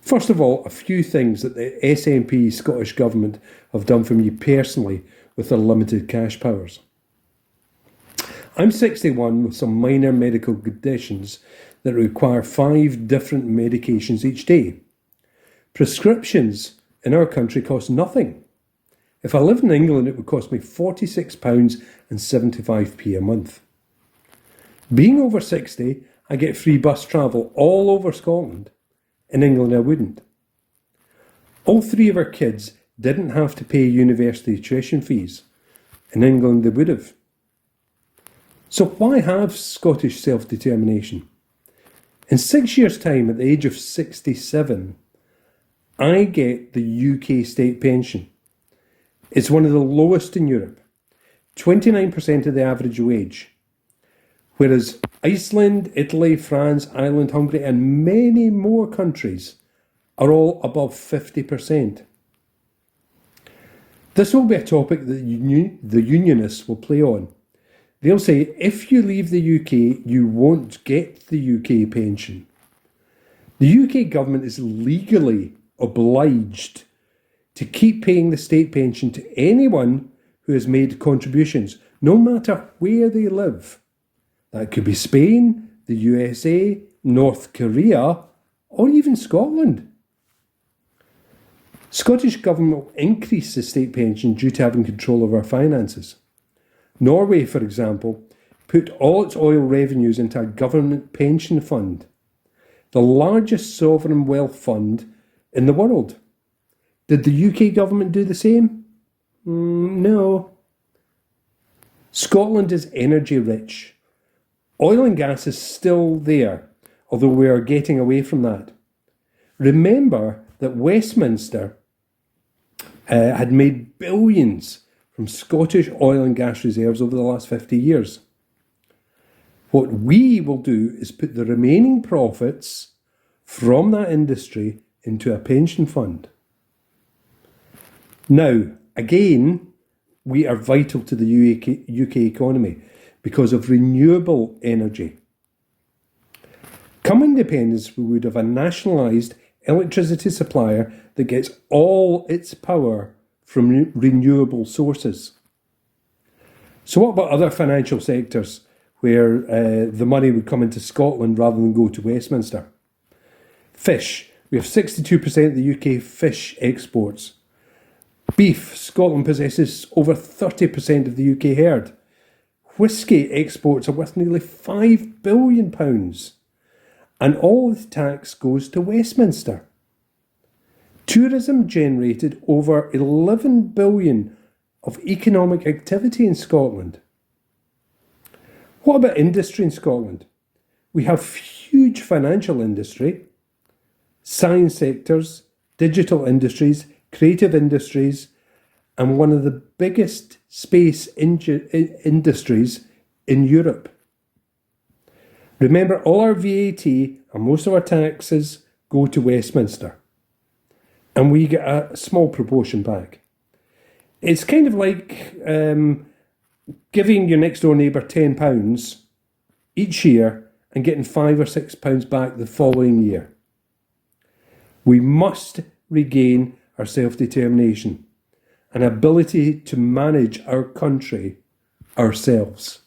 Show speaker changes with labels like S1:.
S1: First of all, a few things that the SNP Scottish Government have done for me personally with their limited cash powers. I'm 61 with some minor medical conditions that require 5 different medications each day. Prescriptions in our country cost nothing. If I lived in England, it would cost me £46.75 a month. Being over 60, I get free bus travel all over Scotland. In England, I wouldn't. All 3 of our kids didn't have to pay university tuition fees. In England, they would have. So why have Scottish self-determination? In 6 years' time, at the age of 67, I get the UK state pension. It's one of the lowest in Europe, 29% of the average wage, whereas Iceland, Italy, France, Ireland, Hungary and many more countries are all above 50%. This will be a topic that the unionists will play on. They'll say, if you leave the UK, you won't get the UK pension. The UK government is legally obliged to keep paying the state pension to anyone who has made contributions, no matter where they live. That could be Spain, the USA, North Korea, or even Scotland. Scottish Government will increase the state pension due to having control of our finances. Norway, for example, put all its oil revenues into a government pension fund, the largest sovereign wealth fund in the world. Did the UK government do the same? No. Scotland is energy rich. Oil and gas is still there, although we are getting away from that. Remember that Westminster had made billions from Scottish oil and gas reserves over the last 50 years. What we will do is put the remaining profits from that industry into a pension fund. Now, again, we are vital to the UK economy because of renewable energy. Come independence, we would have a nationalised electricity supplier that gets all its power from renewable sources. So what about other financial sectors where the money would come into Scotland rather than go to Westminster? Fish. We have 62% of the UK fish exports. Beef. Scotland possesses over 30% of the UK herd. Whisky exports are worth nearly £5 billion. And all the tax goes to Westminster. Tourism generated over 11 billion of economic activity in Scotland. What about industry in Scotland? We have huge financial industry, science sectors, digital industries, creative industries, and one of the biggest space industries in Europe. Remember, all our VAT and most of our taxes go to Westminster, and we get a small proportion back. It's kind of like giving your next door neighbour £10 each year and getting £5 or £6 back the following year. We must regain our self-determination and ability to manage our country ourselves.